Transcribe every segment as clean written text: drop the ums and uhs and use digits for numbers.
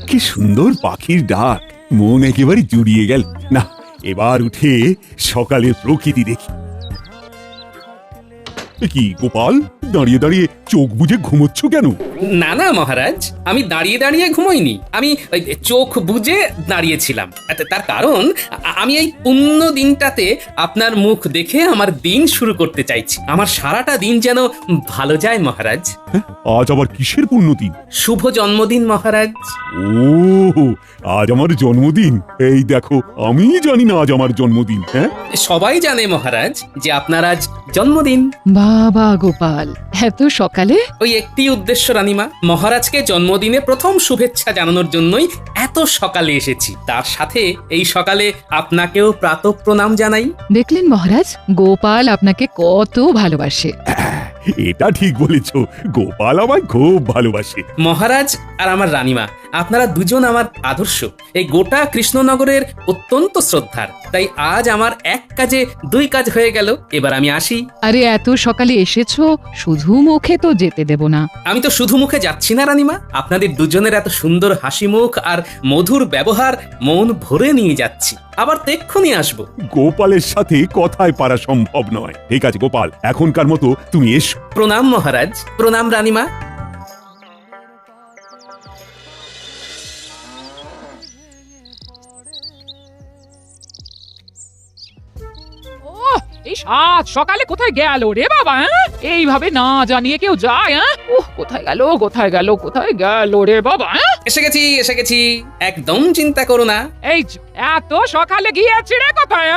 কি সুন্দর পাখির ডাক, মন একেবারে জুড়িয়ে গেল। না, এবার উঠে সকালের প্রকৃতি দেখি। কি গোপাল, দাঁড়িয়ে দাঁড়িয়ে চোখ বুজে ঘুমোচ্ছ কেন? না না মহারাজ, আমি দাঁড়িয়ে দাঁড়িয়ে ঘুমোইনি, আমি ওই চোখ বুজে দাঁড়িয়েছিলাম। তার কারণ আমি এই পুণ্য দিনটাতে আপনার মুখ দেখে আমার দিন শুরু করতে চাইছি। আমার সারাটা দিন যেন ভালো যায় মহারাজ। আজ আবার কিসের পুণ্যদিন? শুভ জন্মদিন মহারাজ। ও, আজ আমার জন্মদিন? এই দেখো, আমি জানি না আজ আমার জন্মদিন। হ্যাঁ, সবাই জানে মহারাজ যে আপনার আজ জন্মদিন। বাবা গোপাল, এত সকালে? ওই একটি উদ্দেশ্য রানীমা, মহারাজকে জন্মদিনে প্রথম শুভেচ্ছা জানানোর জন্যই এত সকালে এসেছি। তার সাথে এই সকালে আপনাকেও প্রাতঃ প্রণাম জানাই। দেখলেন মহারাজ, গোপাল আপনাকে কত ভালোবাসে। এটা ঠিক বলেছ, গোপাল আমায় খুব ভালোবাসে। মহারাজ আর আমার রানীমা, আপনারা দুজন আমার আদর্শ। এই গোটা কৃষ্ণনগরের অত্যন্ত শ্রদ্ধার। তাই আজ আমার এক কাজে দুই কাজ হয়ে গেল। এবার আমি আসি। আরে এত সকালে এসেছো, শুধু মুখে তো যেতে দেব না। আমি তো শুধু মুখে যাচ্ছি না রানীমা, আপনাদের দুজনের এত সুন্দর হাসি মুখ আর মধুর ব্যবহার মন ভরে নিয়ে যাচ্ছি। আবার এক্ষুনি আসবো। গোপালের সাথে কথায় পারা সম্ভব নয়। ঠিক আছে গোপাল, এখনকার মতো তুমি এসো। প্রণাম মহারাজ। প্রণাম রানীমা। এই সাত সকালে কোথায় গেল রে বাবা? এইভাবে না জানিয়ে কেউ যায়? কোথায় গেল কোথায় গেল কোথায় গেল রে বাবা? এসে গেছি এসে গেছি, একদম চিন্তা করো না। এই এত সকালে গিয়েছি রে কোথায়?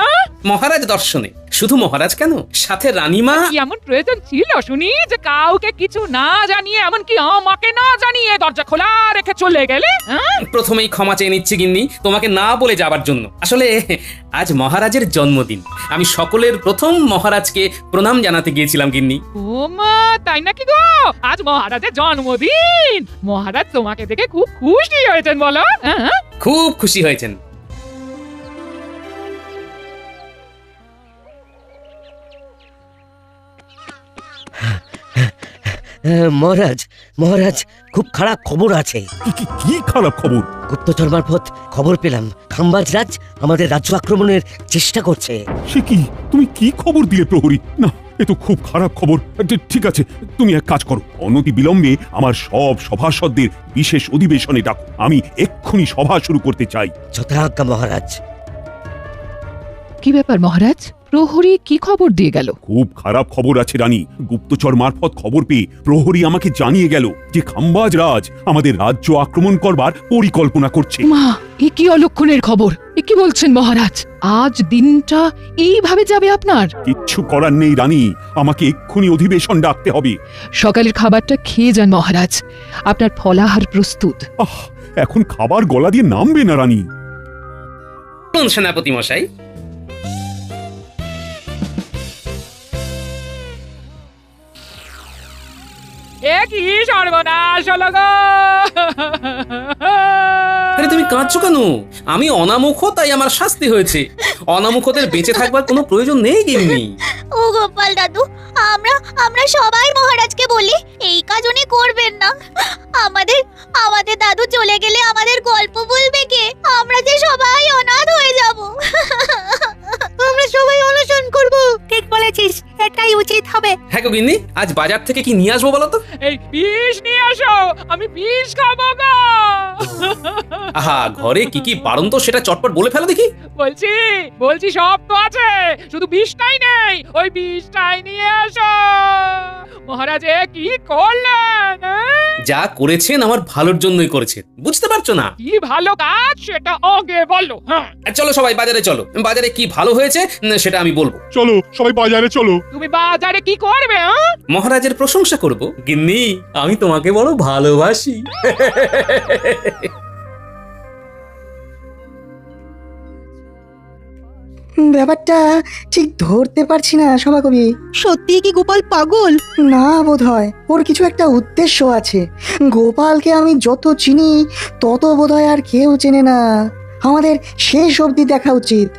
মহারাজ দর্শনে। শুধু মহারাজ কেন, সাথে রানীমা। কি এমন প্রয়োজন ছিল শুনি যে কাউকে কিছু না জানিয়ে, এমনকি আমাকে না জানিয়ে দরজা খোলা রেখে চলে গেলে? প্রথমেই ক্ষমা চেয়ে নিচ্ছি গিন্নি, তোমাকে না বলে যাবার জন্য। আসলে আজ মহারাজের জন্মদিন, আমি সকলের প্রথম মহারাজকে প্রণাম জানাতে গিয়েছিলাম গিন্নি। ও মা, তাই নাকি গো? আজ মহারাজের জন্মদিন। মহারাজ তোমাকে দেখে খুব খুশি হয়েছেন বলো? খুব খুশি হয়েছেন। মহারাজ, মহারাজ, খুব খারাপ খবর আছে। কি খারাপ খবর? গুপ্তচর মারফত খবর পেলাম, খাম্বাজ রাজ আমাদের রাজ্য আক্রমণের চেষ্টা করছে। সে কি, তুমি কি খবর দিলে প্রহরী? না, এ তো খুব খারাপ খবর। ঠিক আছে, তুমি এক কাজ করো, অনতি বিলম্বে আমার সব সভাসদদের বিশেষ অধিবেশনে ডাকো। আমি এক্ষুনি সভা শুরু করতে চাই। যথাজ্ঞা মহারাজ। কি ব্যাপার মহারাজ, প্রহরী কি খবর দিয়ে গেল? খুব খারাপ খবর আছে রানী। গুপ্তচর মারফত খবর পেয়ে প্রহরী আমাকে জানিয়ে গেল যে খাম্বাজ রাজ আমাদের রাজ্য আক্রমণ করবার পরিকল্পনা করছে। মা, এ কি অলক্ষণের খবর! এ কি বলছেন মহারাজ? আজ দিনটা এইভাবে যাবে আপনার? কিচ্ছু করার নেই রানী, আমাকে এক্ষুনি অধিবেশন ডাকতে হবে। সকালের খাবারটা খেয়ে যান মহারাজ, আপনার ফলাহার প্রস্তুত। এখন খাবার গলা দিয়ে নামবে না রানী। সেনাপতি মশাই। এ কি সর্বনাশ হলো গো! আরে তুমি কাঁদছো কেন? আমি অনামুখ, তাই আমার শাস্তি হয়েছে। অনামুখদের বেঁচে থাকবার কোনো প্রয়োজন নেই গিন্নি। ও গোপাল দাদু, আমরা আমরা সবাই মহারাজকে বলি এই কাজ উনি করবেন না। আমাদের আমাদের দাদু চলে গেলে আমাদের গল্প বলবে কে? আমরা যে সবাই অনাথ হয়ে যাব। আমরা সবাই অনশন করব। ঠিক বলেছিস, এটাই উচিত হবে। হ্যাঁ গো গিন্নি, আজ বাজার থেকে কি নিয়ে আসবো বলো তো? এই বিষ নিয়ে আসো, আমি বিষ খাবো গো। আহা, ঘরে কি কি বারণ তো সেটা চটপট বলে ফেলো দেখি। বলছি বলছি সব তো আছে, শুধু বিষটাই নেই। ওই বিষটাই নিয়ে আসো। মহারাজ কি করলেন? যা করেছেন আমার ভালোর জন্যই করেছেন, বুঝতে পারছো না? কি ভালো কাজ সেটা আগে বলো। চলো সবাই বাজারে চলো, বাজারে কি ভালো হয়েছে সেটা আমি বলবো। চলো সবাই বাজারে চলো। তুমি বাজারে কি করবে? মহারাজের প্রশংসা করব। গিন্নি, আমি তোমাকে বড় ভালোবাসি। ব্যাপারটা ঠিক ধরতে পারছি না সভাকবি। সত্যি কি গোপাল পাগল? না, বোধ হয় ওর কিছু একটা উদ্দেশ্য আছে। গোপালকে আমি যত চিনি তত বোধ হয় আর কেউ চেনে না। আমাদের শেষ অবধি দেখা উচিত।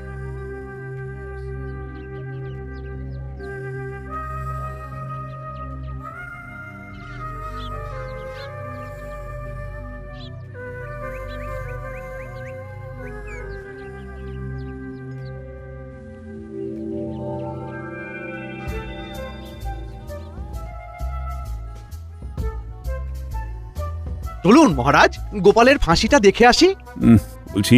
চলুন মহারাজ, গোপালের ফাঁসিটা দেখে আসি। বলছি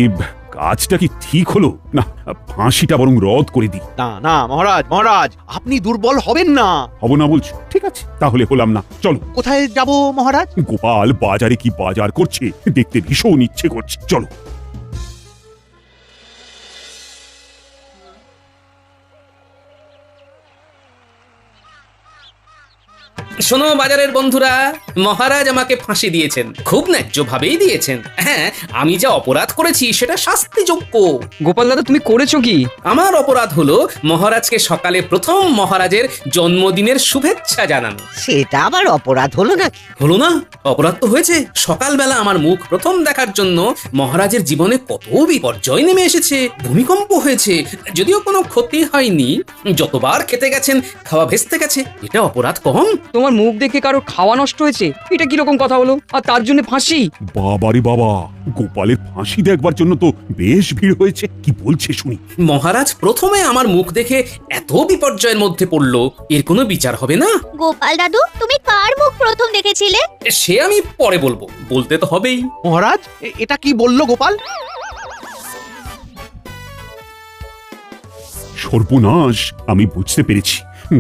কাজটা কি ঠিক হলো না? ফাঁসিটা বরং রদ করে দিই। না না মহারাজ, মহারাজ আপনি দুর্বল হবেন না। হব না বলছো? ঠিক আছে, তাহলে হলাম না। চলো। কোথায় যাব মহারাজ? গোপাল বাজারে কি বাজার করছে দেখতে ভীষণ ইচ্ছে করছে, চলো। শোনো বাজারের বন্ধুরা, মহারাজ আমাকে ফাঁসি দিয়েছেন, খুব ন্যায্যভাবেই দিয়েছেন। হ্যাঁ, আমি যা অপরাধ করেছি সেটা শাস্তিযোগ্য। গোপাল দাদা তুমি করেছো কি? আমার অপরাধ হলো মহারাজকে সকালে প্রথম মহারাজের জন্মদিনের শুভেচ্ছা জানানো। সেটা আবার অপরাধ হলো নাকি? হলো না? অপরাধ তো হয়েছে। সকালবেলা আমার মুখ প্রথম দেখার জন্য মহারাজের জীবনে কত বিপর্যয় নেমে এসেছে, ভূমিকম্প হয়েছে, যদিও কোনো ক্ষতি হয়নি। যতবার খেতে গেছেন খাওয়া ভেস্তে গেছে, এটা অপরাধ কম? তোমার মুখ দেখে কারো খাওয়া নষ্ট হয়েছে, এটা কিরকম কথা হলো? আর তার জন্য ফাঁসি? বাবারে বাবা, গোপালের ফাঁসি দেখবার জন্য তো বেশ ভিড় হয়েছে। কি বলছে শুনি। মহারাজ প্রথমে আমার মুখ দেখে এত বিপর্যয়ের মধ্যে পড়লো, এর কোনো বিচার হবে না? গোপাল দাদু, তুমি কার মুখ প্রথম দেখেছিলে? সে আমি পরে বলবো, বলতে তো হবেই। মহারাজ এটা কি বললো গোপাল? সর্বনাশ, আমি বুঝতে পেরেছি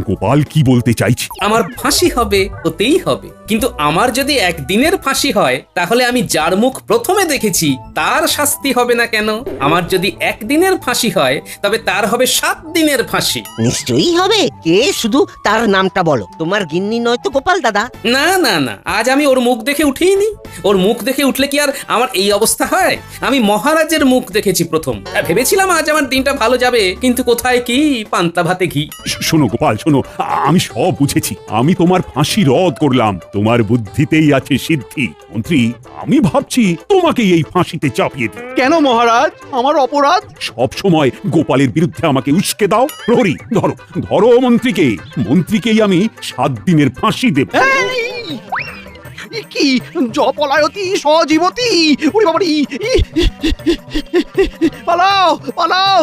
গোপাল কি বলতে চাইছে। আমার ফাঁসি হবে, হতেই হবে। কিন্তু আমার যদি একদিনের ফাঁসি হয়, তাহলে আমি যার মুখ প্রথমে দেখেছি তার শাস্তি হবে না কেন? আমার যদি একদিনের ফাঁসি হয়, তবে তার হবে 7 দিনের ফাঁসি। নিশ্চয়ই হবে। কে, শুধু তার নামটা বলো। তোমার গিন্নি নয় তো গোপাল দাদা? না না না, আজ আমি ওর মুখ দেখে উঠিনি। ওর মুখ দেখে উঠলে কি আর আমার এই অবস্থা হয়? আমি মহারাজের মুখ দেখেছি প্রথম। ভেবেছিলাম আজ আমার দিনটা ভালো যাবে, কিন্তু কোথায় কি, পান্তা ভাতে ঘি। শোনো গোপাল, শোনো, আমি সব বুঝেছি। আমি তোমার ফাঁসি রদ করলাম। তোমার বুদ্ধিতেই আছে সিদ্ধি। মন্ত্রী, আমি ভাবছি তোমাকেই এই ফাঁসিতে চাপিয়ে দিই। কেন মহারাজ, আমার অপরাধ? সব সময় গোপালের বিরুদ্ধে আমাকে উস্কে দাও। প্রহরী, ধরো ধরো মন্ত্রীকে। মন্ত্রীকেই আমি 7 দিনের ফাঁসি দেব। কি জপলায়তি সজীবতি! ওরে বাবারি! পালাও পালাও!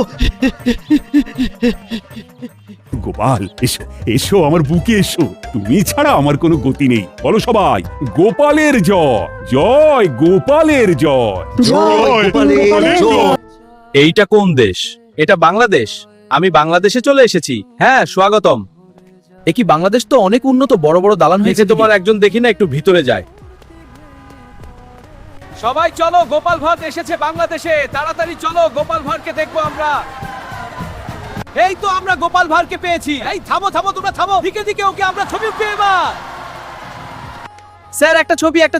গোপাল, এসো এসো, আমার বুকে এসো। তুমি ছাড়া আমার কোনো গতি নেই। বলো সবাই, গোপালের জয়, জয় গোপালের জয়। জয় গোপালের জয়। এইটা কোন দেশ? এটা বাংলাদেশ। আমি বাংলাদেশে চলে এসেছি। হ্যাঁ, স্বাগতম। এ কি বাংলাদেশ তো অনেক উন্নত, বড় বড় দালান হয়েছে। তোমার একজন দেখি না, একটু ভিতরে যায়। সবাই চলো, গোপাল ভাঁড় এসেছে বাংলাদেশে। তাড়াতাড়ি চলো, গোপাল ভাঁড়কে দেখবো আমরা। এই তো আমরা গোপাল ভাঁড়কে পেয়েছি। এই থামো থামো, তোমরা থামো। দিকে দিকে ওকে আমরা ছবি উঠবে এবার। স্যার একটা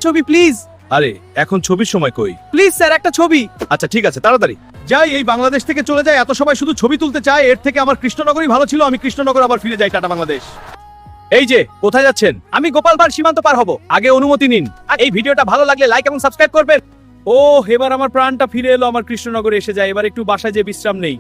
ছবি প্লিজ। আরে এখন ছবির সময় কই? প্লিজ স্যার একটা ছবি। আচ্ছা ঠিক আছে, তাড়াতাড়ি যাই। এই বাংলাদেশ থেকে চলে যায়, এত সবাই শুধু ছবি তুলতে চায়। এর থেকে আমার কৃষ্ণনগরই ভালো ছিল। আমি কৃষ্ণনগর আবার ফিরে যাই। টাটা বাংলাদেশ। এই যে, কোথায় যাচ্ছেন? আমি গোপাল ভাঁড় সীমান্ত পার হব, আগে অনুমতি নিন। আর এই ভিডিওটা ভালো লাগলে লাইক এবং সাবস্ক্রাইব করবেন। ও, এবার আমার প্রাণটা ফিরে এলো। আমার কৃষ্ণনগরে এসে যায়। এবার একটু বাসায় যে বিশ্রাম নেই।